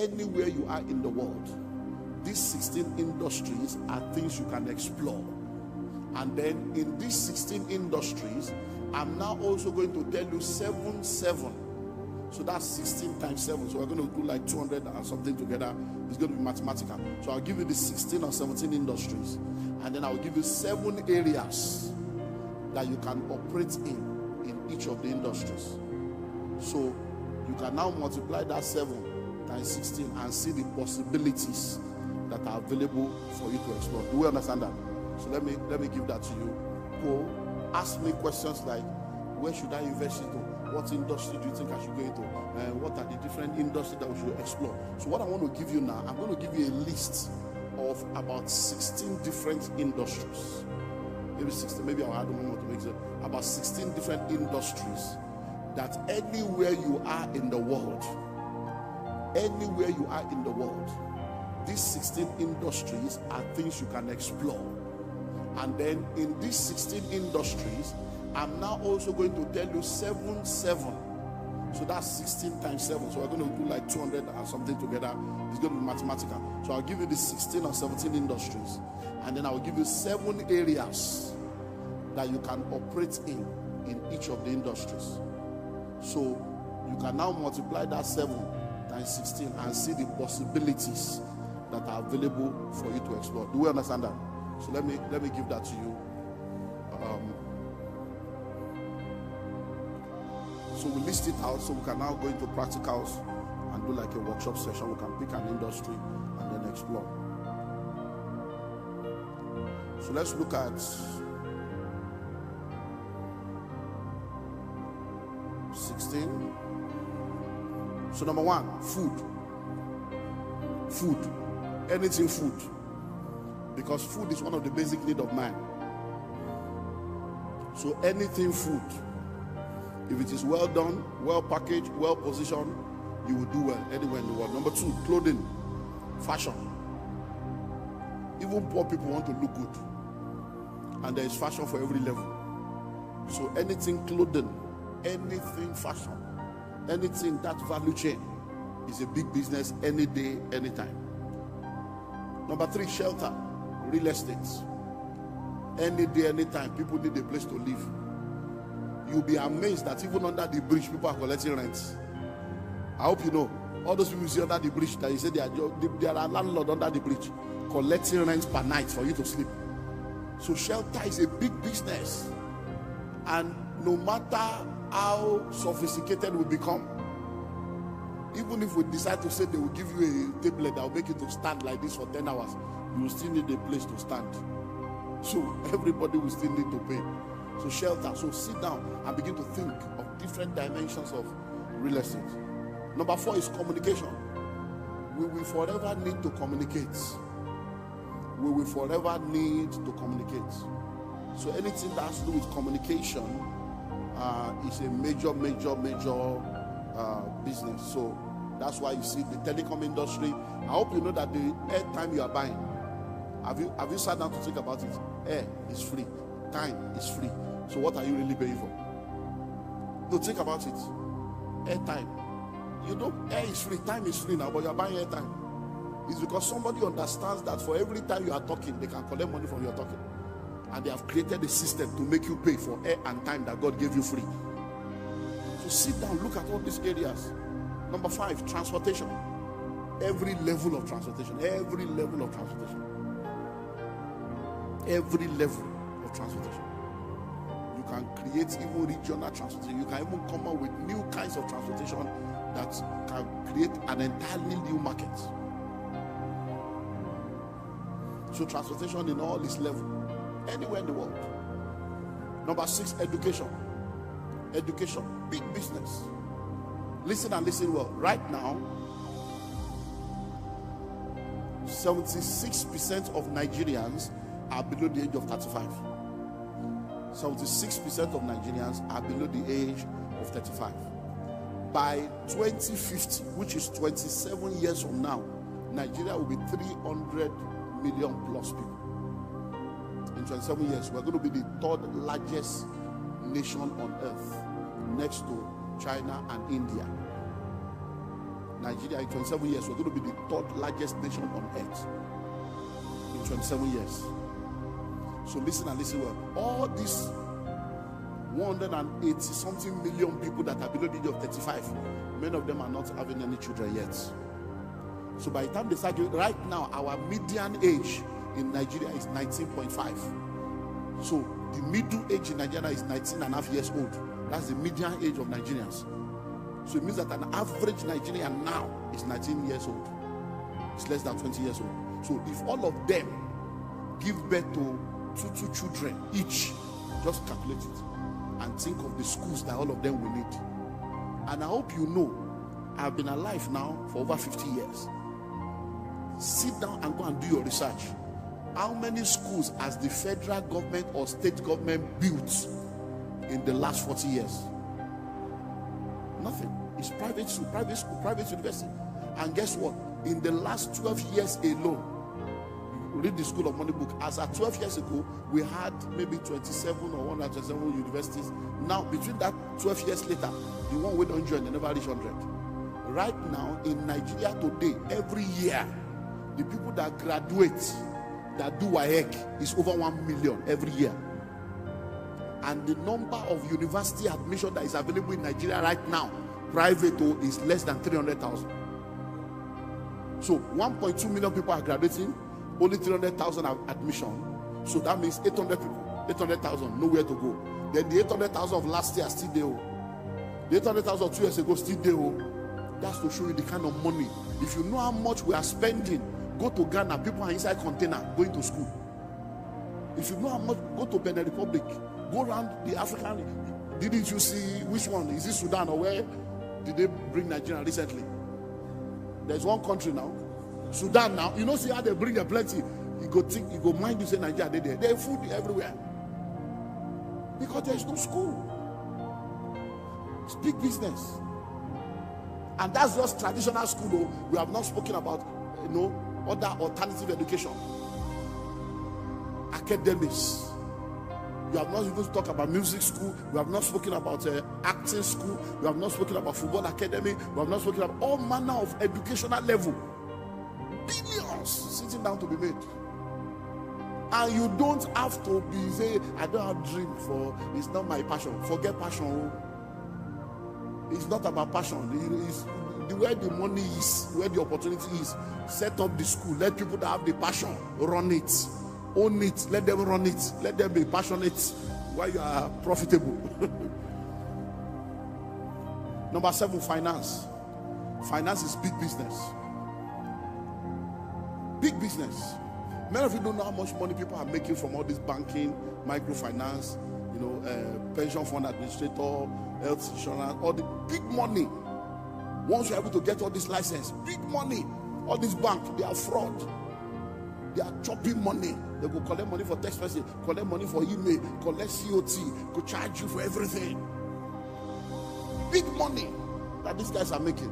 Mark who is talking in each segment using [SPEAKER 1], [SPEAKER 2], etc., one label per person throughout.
[SPEAKER 1] Anywhere you are in the world, these 16 industries are things you can explore. And then in these 16 industries, I'm now also going to tell you 7. So that's 16 times 7. So we're going to do like 200 and something together. It's going to be mathematical. So I'll give you the 16 or 17 industries. And then I'll give you 7 areas that you can operate in each of the industries. So you can now multiply that 7 times 16 and see the possibilities that are available for you to explore. Do we understand that? So let me give that to you. Go ask me questions like, where should I invest into? What industry do you think I should go into? What are the different industries that we should explore? So what I want to give you now, I'm going to give you a list of about 16 different industries. Maybe 16, maybe I'll add one more to make it about 16 different industries that anywhere you are in the world, these 16 industries are things you can explore. And then in these 16 industries, I'm now also going to tell you 7. So that's 16 times 7. So we're going to do like 200 and something together. It's going to be mathematical. So I'll give you the 16 or 17 industries. And then I'll give you 7 areas that you can operate in each of the industries. So you can now multiply that 7 times 16 and see the possibilities that are available for you to explore. Do we understand that? So let me give that to you. So we list it out so we can now go into practicals and do like a workshop session. We can pick an industry and then explore. So let's look at So number 1, food, anything food, because food is one of the basic needs of man. So anything food, if it is well done, well packaged, well positioned, you will do well anywhere in the world. Number 2, clothing, fashion. Even poor people want to look good, and there is fashion for every level. So anything clothing, anything fashion, anything that value chain is a big business any day, anytime. Number 3, shelter, real estate. Any day, anytime, people need a place to live. You'll be amazed that even under the bridge, people are collecting rent. I hope you know. All those people you see under the bridge, that you say there are landlords under the bridge collecting rent per night for you to sleep. So shelter is a big business. And no matter how sophisticated we become, even if we decide to say they will give you a tablet that will make you to stand like this for 10 hours, you will still need a place to stand. So everybody will still need to pay. So shelter. So sit down and begin to think of different dimensions of real estate. Number 4 is communication. We will forever need to communicate. We will forever need to communicate. So anything that has to do with communication is a major business. So that's why you see the telecom industry. I hope you know that the airtime you are buying, have you sat down to think about it? Air is free, time is free. So what are you really paying for? No, think about it. Airtime. You know, air is free, time is free now, but you are buying airtime. It's because somebody understands that for every time you are talking, they can collect money from your talking. And they have created a system to make you pay for air and time that God gave you free. So sit down, look at all these areas. Number 5, transportation. Every level of transportation. Every level of transportation. Every level of transportation. You can create even regional transportation. You can even come up with new kinds of transportation that can create an entirely new market. So transportation in all its levels. Anywhere in the world. Number 6, education. Education, big business. Listen and listen well. Right now, 76% of Nigerians are below the age of 35. 76% of Nigerians are below the age of 35. By 2050, which is 27 years from now, Nigeria will be 300 million plus people. In 27 years, we're going to be the 3rd largest nation on earth, next to China and India. Nigeria in 27 years, we're going to be the third largest nation on earth. In 27 years. So listen and listen well. All these 180 something million people that are below the age of 35, many of them are not having any children yet. So by the time they start, right now, our median age in Nigeria is 19.5. So the middle age in Nigeria is 19 and a half years old. That's the median age of Nigerians. So it means that an average Nigerian now is 19 years old. It's less than 20 years old. So if all of them give birth to two children each, just calculate it and think of the schools that all of them will need. And I hope you know, I've been alive now for over 50 years. Sit down and go and do your research. How many schools has the federal government or state government built in the last 40 years? Nothing. It's private school, private university. And guess what? In the last 12 years alone, read the School of Money book. As at 12 years ago, we had maybe 27 or 127 universities. Now, between that 12 years later, the one we don't join, they never reach 100. Right now, in Nigeria today, every year, the people that graduate, that do WAEC, is over 1 million every year. And the number of university admission that is available in Nigeria right now, private, is less than 300,000. So 1.2 million people are graduating, only 300,000 have admission. So that means 800 people, 800,000, nowhere to go. Then the 800,000 of last year still there. The 800,000 of 2 years ago still there. That's to show you the kind of money. If you know how much we are spending, go to Ghana, people are inside container going to school. If you know how much, go to Benin Republic, go around the African. Didn't you see which one? Is it Sudan or where did they bring Nigeria recently? There's one country now, Sudan now. You know, see how they bring a plenty. You go think, you go mind you say Nigeria, they there. There's food everywhere. Because there's no school. It's big business. And that's just traditional school, though. We have not spoken about, other alternative education. Academics. We have not even talked about music school. We have not spoken about acting school. We have not spoken about football academy. We have not spoken about all manner of educational level. Billions sitting down to be made. And you don't have to be saying, I don't have dream for, it's not my passion. Forget passion. It's not about passion. It's where the money is, where the opportunity is. Set up the school. Let people that have the passion run it. Own it. Let them run it. Let them be passionate while you are profitable. Number 7, finance. Finance is big business. Big business. Many of you don't know how much money people are making from all this banking, microfinance, pension fund administrator, health insurance, all the big money. Once you're able to get all this license, big money. All these banks, they are fraud. They are chopping money. They go collect money for text message, collect money for email, collect COT, go charge you for everything. Big money that these guys are making.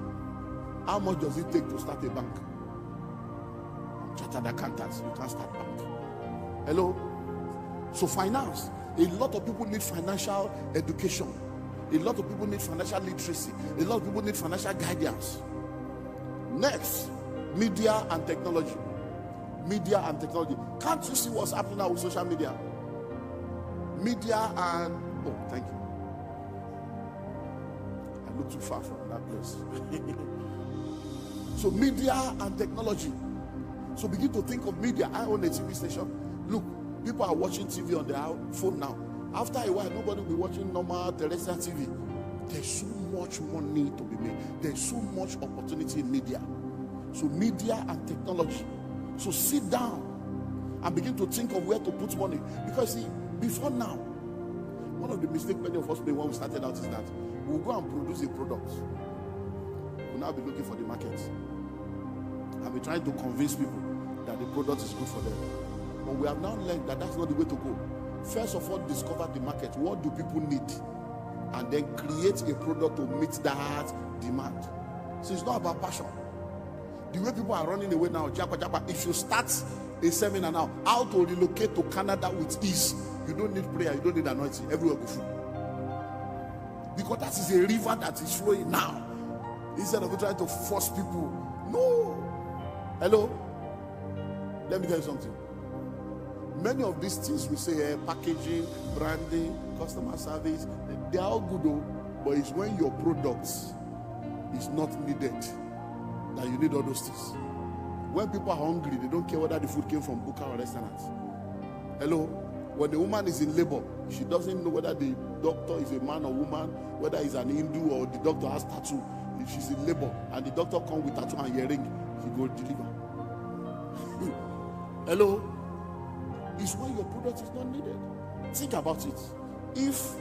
[SPEAKER 1] How much does it take to start a bank? Chartered accountants, you can't start bank. Hello? So finance. A lot of people need financial education. A lot of people need financial literacy. A lot of people need financial guidance. Next, media and technology. Media and technology. Can't you see what's happening now with social media? Media and... Oh, thank you. I look too far from that place. So media and technology. So begin to think of media. I own a TV station. Look, people are watching TV on their phone now. After a while, nobody will be watching normal terrestrial TV. There's so much money to be made. There's so much opportunity in media. So media and technology. So sit down and begin to think of where to put money. Because see, before now, one of the mistakes many of us made when we started out is that we'll go and produce a product. We'll now be looking for the market. And we're trying to convince people that the product is good for them. But we have now learned that that's not the way to go. First of all, discover the market. What do people need? And then create a product to meet that demand. So it's not about passion. The way people are running away now, if you start a seminar now, how to relocate to Canada with ease, you don't need prayer, you don't need anointing, everywhere go through. Because that is a river that is flowing now. Instead of trying to force people. No. Hello? Let me tell you something. Many of these things we say, packaging, branding, customer service, they are all good though, but it's when your products is not needed that you need all those things. When people are hungry, they don't care whether the food came from buka or restaurants. Hello? When the woman is in labor, she doesn't know whether the doctor is a man or woman, whether he's an Hindu or the doctor has tattoo. If she's in labor and the doctor comes with tattoo and earring, he go deliver. Hello? It's when your product is not needed. Think about it. If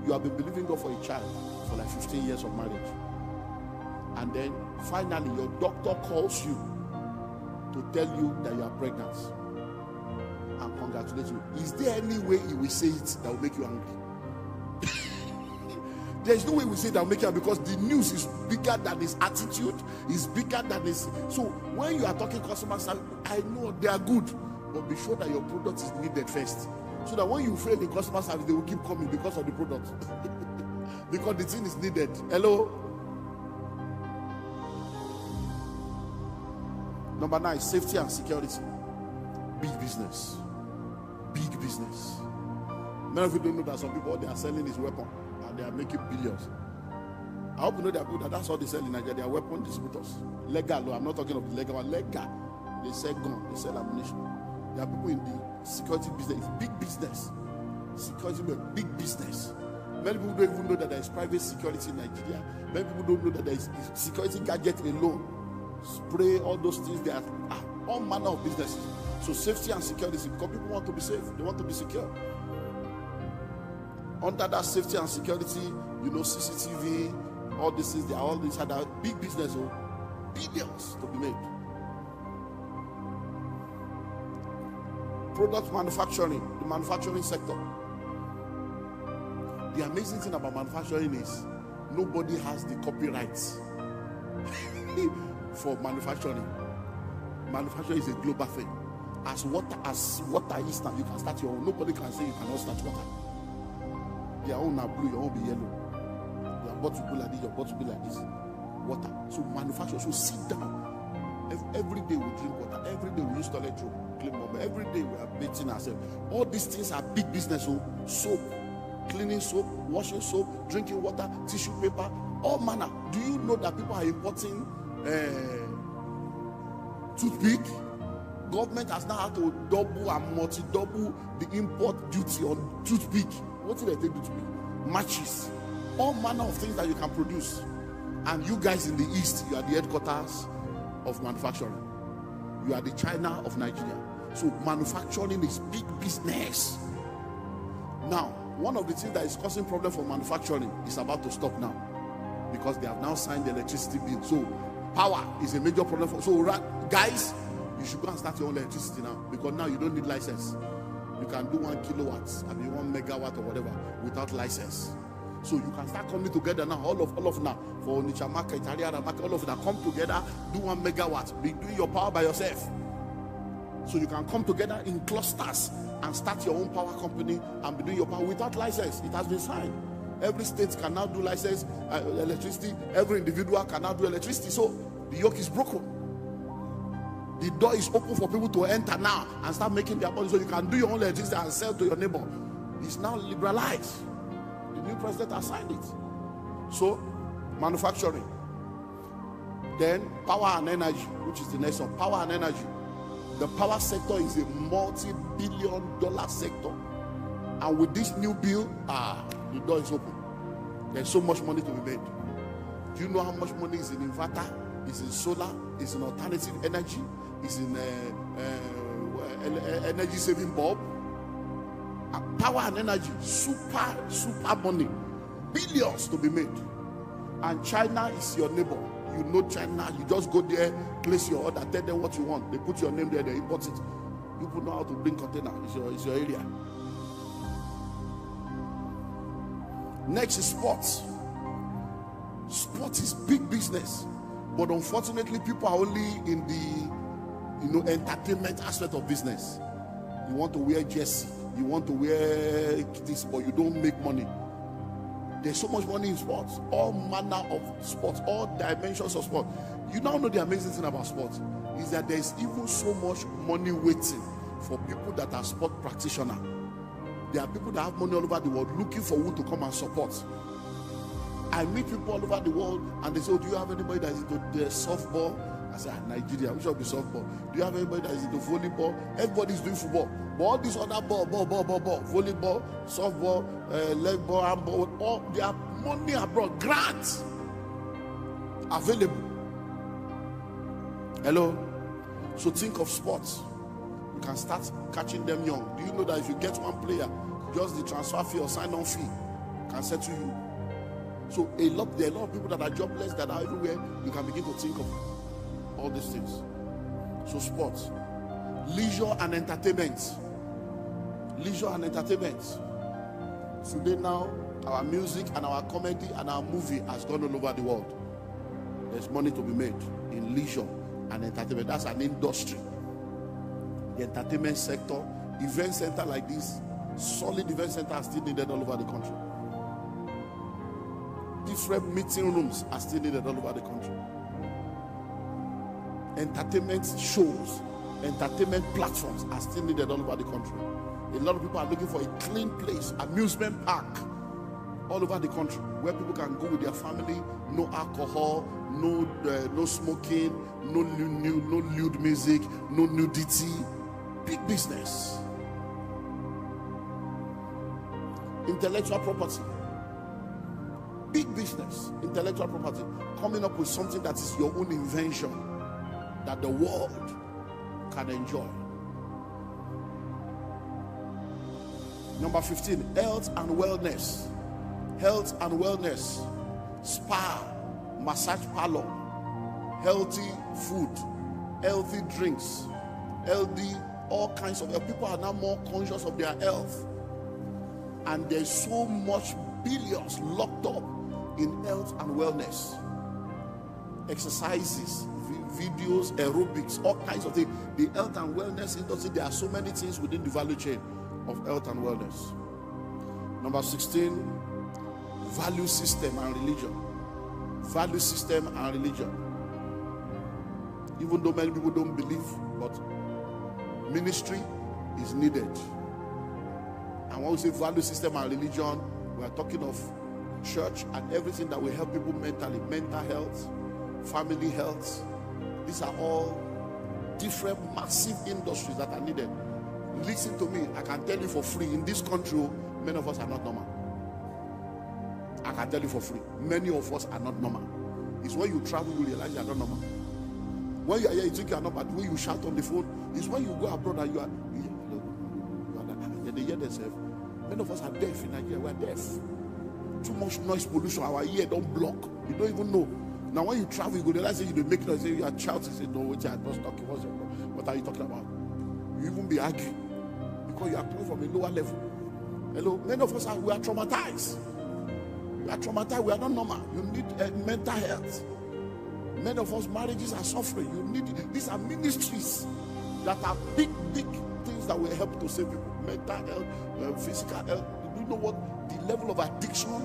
[SPEAKER 1] you have been believing God for a child for like 15 years of marriage, and then finally your doctor calls you to tell you that you are pregnant and congratulate you, is there any way he will say it that will make you angry? There's no way we say that will make you angry, because the news is bigger than his attitude, is bigger than his. So when you are talking customer service, I know they are good, but be sure that your product is needed first, so that when you fail in customer service, they will keep coming because of the product. Because the thing is needed. Hello? Number 9, safety and security. Big business. Big business. Many of you don't know that some people, they are selling this weapon and they are making billions. I hope you know that that's all they sell in Nigeria. They are weapon distributors. Legal. I'm not talking of the legal one. Legal. They sell gun. They sell ammunition. There are people in the security business. It's big business. Security is big business. Many people don't even know that there is private security in Nigeria. Many people don't know that there is security gadget alone. Spray, all those things. There are all manner of businesses. So safety and security, because people want to be safe. They want to be secure. Under that safety and security, you know, CCTV, all these things, they are all these other big business, billions to be made. Product manufacturing, the manufacturing sector. The amazing thing about manufacturing is nobody has the copyrights for manufacturing. Manufacturing is a global thing. As water is now, you can start your own. Nobody can say you cannot start water. Your own are blue, your own be yellow. Your bottle be like this, your bottle be like this. Water. So manufacture. So sit down. Every day we drink water. Every day we use toilet roll, clean water. Every day we are bathing ourselves. All these things are big business. So soap, cleaning soap, washing soap, drinking water, tissue paper, all manner. Do you know that people are importing toothpick? Government has now had to double and multi-double the import duty on toothpick. What did they take toothpick? Matches, all manner of things that you can produce. And you guys in the East, you are the headquarters of manufacturing. You are the China of Nigeria. So manufacturing is big business. Now, one of the things that is causing problem for manufacturing is about to stop now, because they have now signed the electricity bill. So power is a major problem for. So guys, you should go and start your own electricity now, because now you don't need license. You can do 1 kilowatt, I mean 1 megawatt or whatever without license. So you can start coming together now, all of now, for Onitsha market, Ariana market, all of that, come together, do 1 megawatt, be doing your power by yourself. So you can come together in clusters and start your own power company and be doing your power without license. It has been signed. Every state can now do license electricity. Every individual can now do electricity. So the yoke is broken. The door is open for people to enter now and start making their money, so you can do your own electricity and sell to your neighbor. It's now liberalized. The new president has signed it. So, manufacturing. Then, power and energy, which is the next one. Power and energy. The power sector is a multi-billion-dollar sector. And with this new bill, the door is open. There's so much money to be made. Do you know how much money is in inverter? Is in solar? Is in alternative energy? Is in energy saving bulb? Power and energy, super money, billions to be made. And China is your neighbor. You know China. You just go there, place your order, tell them what you want. They put your name there, they import it. You know how to bring container. It's your area. Next is sports. Sports is big business, but unfortunately, people are only in the entertainment aspect of business. You want to wear jersey, you want to wear this, but you don't make money. There's so much money in sports, all manner of sports, all dimensions of sport. You now know the amazing thing about sports is that there's even so much money waiting for people that are sport practitioners. There are people that have money all over the world looking for who to come and support. I meet people all over the world and they say, oh, do you have anybody that is into the softball? I say, Nigeria, we should be softball. Do you have anybody that is into volleyball? Everybody's doing football. But all these other ball, volleyball, softball, leg ball, handball, all their money abroad, grants available. Hello? So think of sports. You can start catching them young. Do you know that if you get one player, just the transfer fee or sign-on fee can settle you? So there are a lot of people that are jobless, that are everywhere. You can begin to think of all these things. So sports, leisure and entertainment. Leisure and entertainment. Today now, our music and our comedy and our movie has gone all over the world. There's money to be made in leisure and entertainment. That's an industry. The entertainment sector, event center like this, solid event center are still needed all over the country. Different meeting rooms are still needed all over the country. Entertainment shows, entertainment platforms are still needed all over the country. A lot of people are looking for a clean place, amusement park all over the country where people can go with their family, no alcohol, no smoking, no lewd music, no nudity. Big business. Intellectual property. Big business. Intellectual property. Coming up with something that is your own invention that the world can enjoy. Number 15, health and wellness. Health and wellness. Spa, massage parlor, healthy food, healthy drinks, healthy, all kinds of health. People are now more conscious of their health. And there's so much billions locked up in health and wellness. Exercises, videos, aerobics, all kinds of things. The health and wellness industry, there are so many things within the value chain of health and wellness. Number 16, value system and religion. Value system and religion. Even though many people don't believe, but ministry is needed. And when we say value system and religion, we are talking of church and everything that will help people mentally, mental health, family health. These are all different massive industries that are needed. Listen to me, I can tell you for free, in this country, many of us are not normal. I can tell you for free, many of us are not normal. It's when you travel, you realize you are not normal. When you are here, you think you are not, but when you shout on the phone, it's when you go abroad and you are they hear themselves. Many of us are deaf in Nigeria, we are deaf. Too much noise pollution, our ear don't block. You don't even know. Now when you travel, you go realize that you don't make noise, you are shouting, say, no, wait, I'm not talking. What are you talking about? You even be arguing because you are coming from a lower level. Hello, many of us we are traumatized. We are traumatized, we are not normal. You need mental health. Many of us marriages are suffering. You need, these are ministries that are big things that will help to save people. Mental health, physical health. Do you know what the level of addiction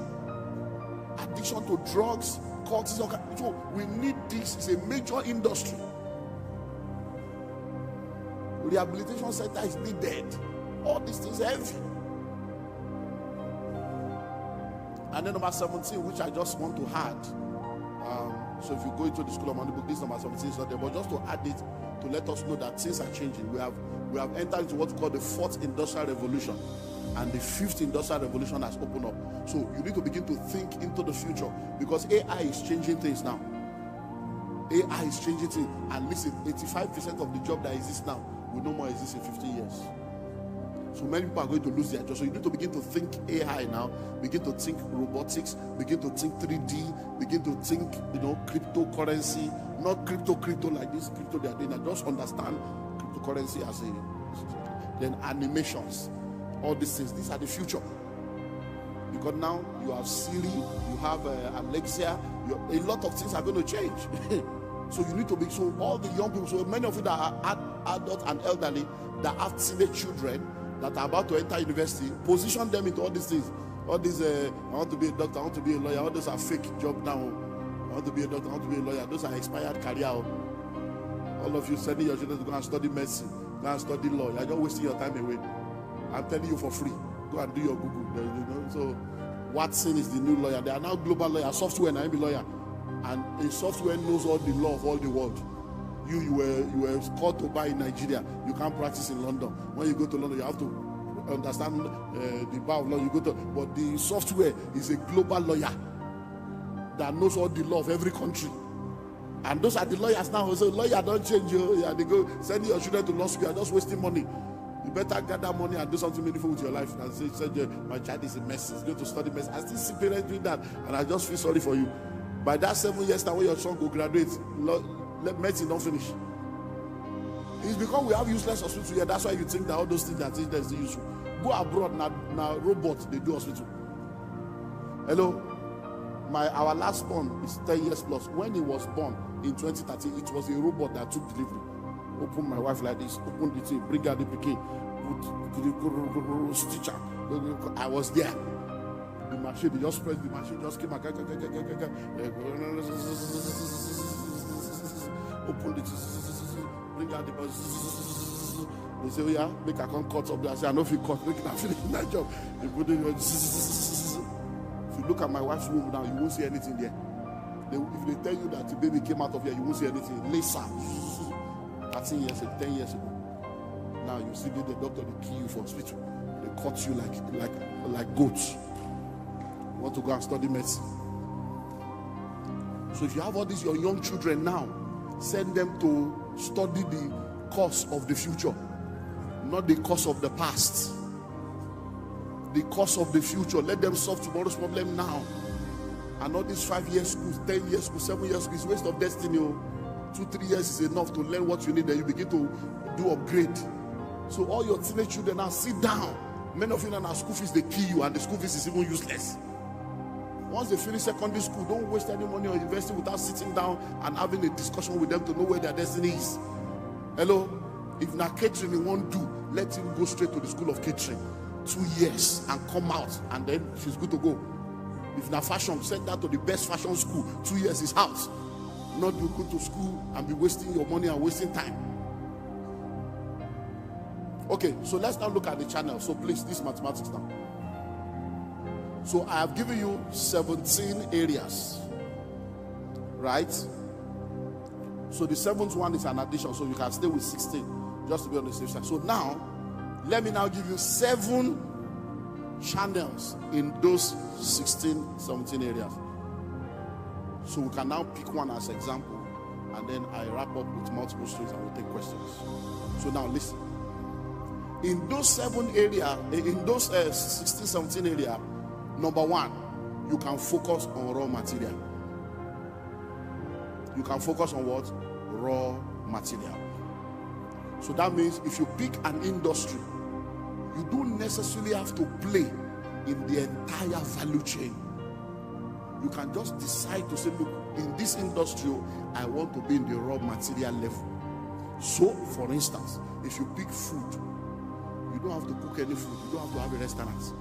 [SPEAKER 1] to drugs, cultism? So we need this. It's a major industry. Rehabilitation center is needed. All these things are heavy. And then number 17, which I just want to add. So if you go into the School of Money book, this number 17 is not there, but just to add it to let us know that things are changing. We have entered into what we call the 4th industrial revolution, and the 5th industrial revolution has opened up. So you need to begin to think into the future, because AI is changing things now. AI is changing things, and listen, 85% of the job that exists now will no more exist in 15 years. So many people are going to lose their job. So you need to begin to think AI now, begin to think robotics, begin to think 3D, begin to think, cryptocurrency, not crypto like this, crypto they are doing. Just understand cryptocurrency as then animations, all these things. These are the future. Because now you have Siri, you have Alexia, a lot of things are going to change. So you need to be, so all the young people, so many of you that are adults and elderly, that have teenage children, that are about to enter university, position them into all these things. All these, I want to be a doctor, I want to be a lawyer, all those are fake job now. I want to be a doctor, I want to be a lawyer. Those are expired career. All of you sending your children to go and study medicine, go and study law. You're just wasting your time away. I'm telling you for free. Go and do your Google. So Watson is the new lawyer. They are now global lawyer. Software and I'm a lawyer. And a software knows all the law of all the world. You were called to buy in Nigeria. You can't practice in London. When you go to London, you have to understand the bar of law. You go to, but the software is a global lawyer that knows all the law of every country. And those are the lawyers now. So lawyer don't change you. Yeah, they go send your children to law school. You're just wasting money. You better gather money and do something meaningful with your life. And say my child is a mess. He's going to study medicine. I still see parents doing that, and I just feel sorry for you. By that 7 years time when your son go graduate, let medicine don't finish. It's because we have useless hospitals here. That's why you think that all those things that is useful. Go abroad now robots they do hospital. Hello, our last born is 10 years plus. When he was born in 2013, it was a robot that took delivery. Open my wife like this, open the thing, bring out the pikin, put stitcher. I was there. The machine, they just pressed the machine, just came back. Open it, bring out the bus. They say, oh yeah, make a cut up there. I say, I know if you cut, make it finish that job. They put it. If you look at my wife's room now, you won't see anything there. If they tell you that the baby came out of here, you won't see anything. Laser. 13 years ago, 10 years ago. Now you see the doctor, they kill you for hospital. They cut you like goats. You want to go and study medicine. So if you have all these your young children now, send them to study the course of the future, not the course of the past. The course of the future. Let them solve tomorrow's problem now. And all these 5 years schools, 10 years schools, 7 years schools, waste of destiny. 2-3 years is enough to learn what you need, then you begin to do upgrade. So all your teenage children now sit down. Many of you now school fees they kill you, and the school fees is even useless. Once they finish secondary school, don't waste any money on university without sitting down and having a discussion with them to know where their destiny is. Hello, if now catering he won't do, let him go straight to the school of catering 2 years and come out, and then she's good to go. If now fashion, send that to the best fashion school. 2 years is out. Not you go to school and be wasting your money and wasting time. Okay, so let's now look at the channel. So please, this mathematics now. So I have given you 17 areas, right? So the seventh one is an addition, so you can stay with 16 just to be on the safe side. So now, let me now give you 7 channels in those 16, 17 areas. So we can now pick one as example, and then I wrap up with multiple streams and we'll take questions. So now listen. In those 7 areas, in those 16, 17 areas, number 1, you can focus on raw material. You can focus on what? Raw material. So that means if you pick an industry, you don't necessarily have to play in the entire value chain. You can just decide to say, look, in this industry, I want to be in the raw material level. So, for instance, if you pick food, you don't have to cook any food. You don't have to have a restaurant.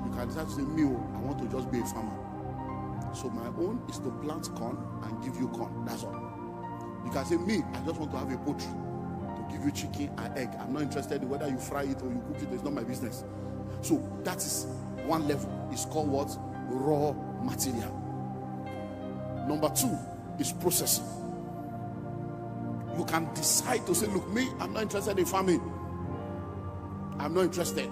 [SPEAKER 1] You can decide to say, me, I want to just be a farmer. So my own is to plant corn and give you corn. That's all. You can say, me, I just want to have a poultry to give you chicken and egg. I'm not interested in whether you fry it or you cook it. It's not my business. So that is one level. It's called what? Raw material. Number 2 is processing. You can decide to say, look, me, I'm not interested in farming. I'm not interested.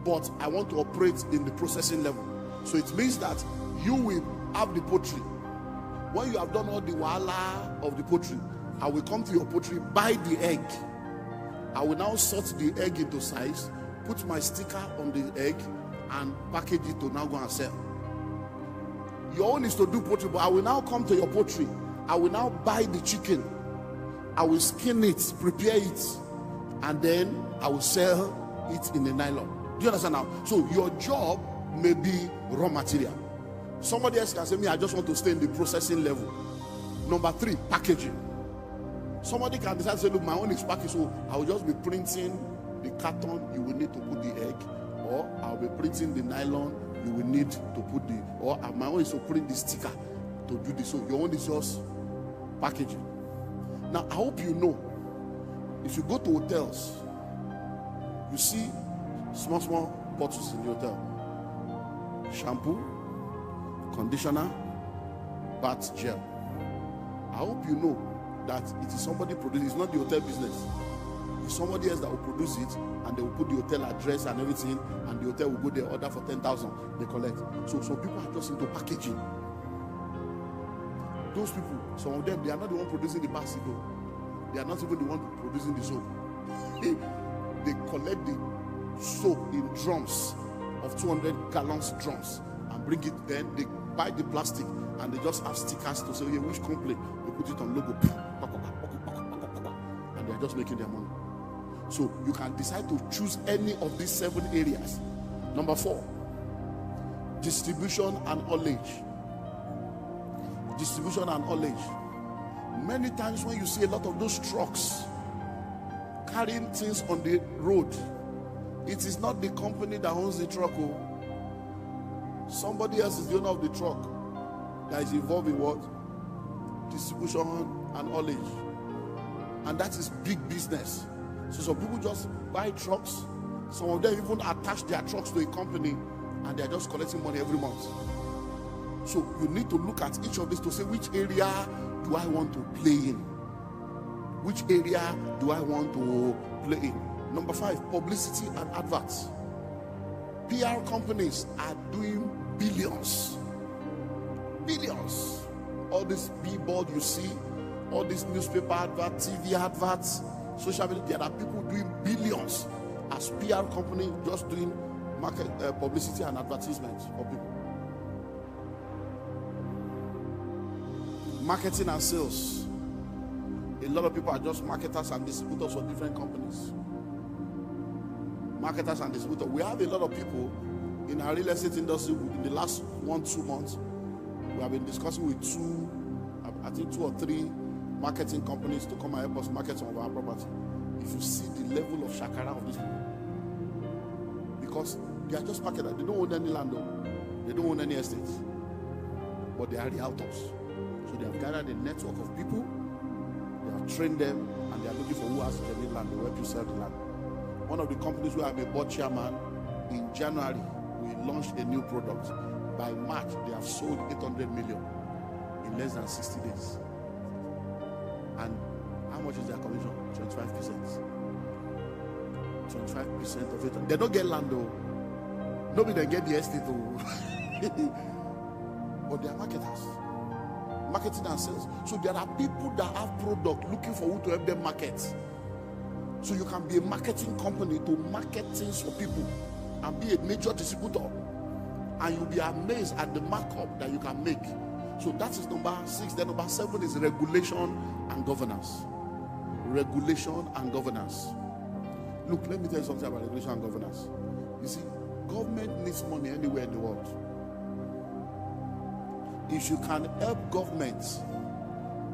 [SPEAKER 1] But I want to operate in the processing level. So it means that you will have the poultry. When you have done all the wahala of the poultry, I will come to your poultry, buy the egg. I will now sort the egg into size, put my sticker on the egg, and package it to now go and sell. Your own is to do poultry, but I will now come to your poultry. I will now buy the chicken. I will skin it, prepare it, and then I will sell it in a nylon. Do you understand now? So your job may be raw material. Somebody else can say, me, I just want to stay in the processing level. Number 3, packaging. Somebody can decide to say, look, my own is packaging, so I will just be printing the carton you will need to put the egg, or I'll be printing the nylon you will need to put the, or my own is to print the sticker to do this. So your own is just packaging. Now I hope you know, if you go to hotels, you see small bottles in the hotel. Shampoo, conditioner, bath gel. I hope you know that it is somebody producing. It's not the hotel business. It's somebody else that will produce it, and they will put the hotel address and everything, and the hotel will go there, order for 10,000, they collect. So people are just into packaging. Those people, some of them, they are not the one producing the bicycle. They are not even the one producing the soap. They collect the soap in drums of 200 gallons drums and bring it. Then they buy the plastic and they just have stickers to say, yeah, which company. They put it on logo, and they are just making their money. So you can decide to choose any of these 7 areas. Number 4, distribution and haulage. Distribution and haulage. Many times when you see a lot of those trucks carrying things on the road, it is not the company that owns the truck. Somebody else is the owner of the truck that is involved in what? Distribution and haulage. And that is big business. So some people just buy trucks. Some of them even attach their trucks to a company, and they are just collecting money every month. So you need to look at each of these to say, which area do I want to play in? Which area do I want to play in? Number 5, publicity and adverts. PR companies are doing billions. Billions. All this billboard you see, all these newspaper adverts, TV adverts, social media, there are people doing billions as PR company just doing market publicity and advertisements for people. Marketing and sales. A lot of people are just marketers and distributors for different companies. Marketers and distributors. We have a lot of people in our real estate industry. In the last 1-2 months, we have been discussing with 2 or 3 marketing companies to come and help us market some of our property. If you see the level of shakara of these people, because they are just marketers. They don't own any land, they don't own any estates, but they are realtors. So they have gathered a network of people, they have trained them, and they are looking for who has the land, they will help you sell the land. One of the companies where I'm a board chairman, in January, we launched a new product. By March, they have sold 800 million in less than 60 days. And how much is their commission? 25%. 25% of it. They don't get land though. Nobody get the estate though. But they are marketers. Marketing and sales. So there are people that have product looking for who to help them market. So you can be a marketing company to market things for people and be a major distributor. And you'll be amazed at the markup that you can make. So that is number 6. Then number 7 is regulation and governance. Regulation and governance. Look, let me tell you something about regulation and governance. You see, government needs money anywhere in the world. If you can help governments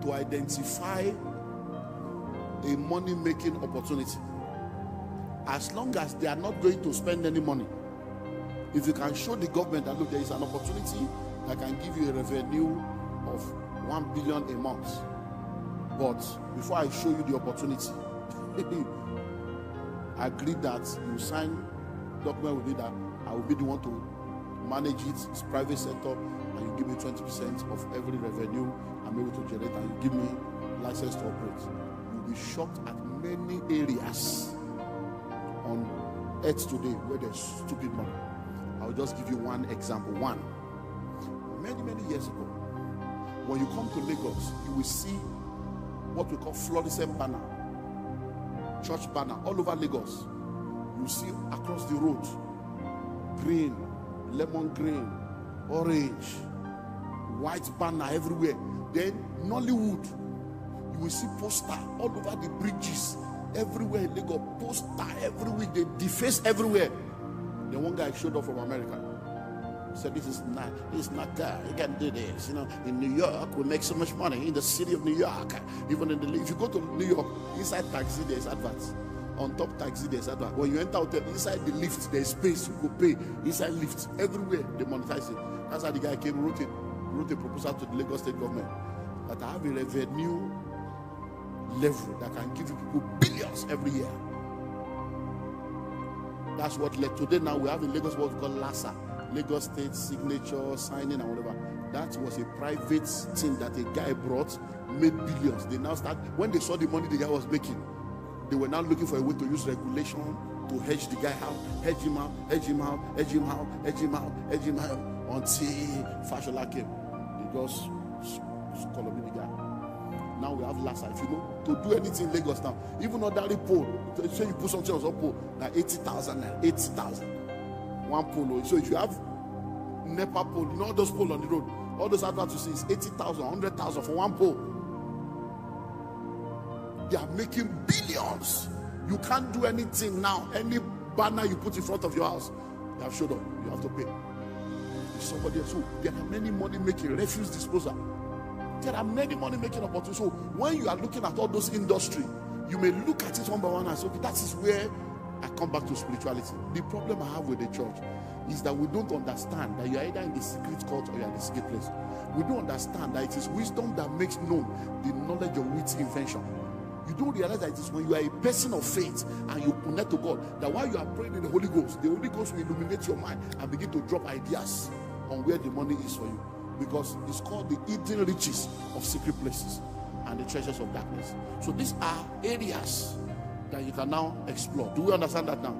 [SPEAKER 1] to identify a money-making opportunity, as long as they are not going to spend any money, if you can show the government that, look, there is an opportunity that can give you a revenue of 1 billion a month, but before I show you the opportunity, I agree that you sign document with me that I will be the one to manage it. It's private sector, and you give me 20% of every revenue I'm able to generate, and you give me license to operate. You'll be shocked at many areas on earth today where there's stupid money. I'll just give you one example. Many years ago, when you come to Lagos, you will see what we call fluorescent banner, church banner all over Lagos. You see across the road, green, lemon green, orange, white banner everywhere. Then Nollywood, you will see poster all over the bridges everywhere in Lagos, poster everywhere, they deface everywhere. Then one guy showed up from America. He said, this is not you can't do this. You know, in New York, we make so much money. In the city of New York, even if you go to New York, inside taxi, there's adverts. On top taxi, there's that. When you enter hotel, inside the lift, there's space. You go pay inside lift. Everywhere, they monetize it. That's how the guy came, wrote a proposal to the Lagos state government that I have a revenue level that can give you people billions every year. That's what led today. Now we have in Lagos what we call LASA, Lagos State Signature Signing and whatever. That was a private thing that a guy brought, made billions. They now start, when they saw the money the guy was making, they were now looking for a way to use regulation to hedge the guy out, hedge him out, until Fashola came. They just call me the guy. Now we have LASA. If you know, to do anything in Lagos now, even ordinary pole, say you put something on some pole, now 80,000, 80,000. One pole. So if you have NEPA pole, you know all those poles on the road, all those adverts you see is 80,000, 100,000 for one pole. They are making billions. You can't do anything now. Any banner you put in front of your house, they have showed up. You have to pay. Somebody else. So there are many money making, refuse disposal. There are many money making opportunities. So when you are looking at all those industry, you may look at it one by one and say, okay, that is where I come back to spirituality. The problem I have with the church is that we don't understand that you are either in the secret court or you are in the secret place. We don't understand that it is wisdom that makes known the knowledge of wit's invention. You don't realize that it is when you are a person of faith and you connect to God, that while you are praying in the Holy Ghost will illuminate your mind and begin to drop ideas on where the money is for you. Because it's called the hidden riches of secret places and the treasures of darkness. So these are areas that you can now explore. Do we understand that now?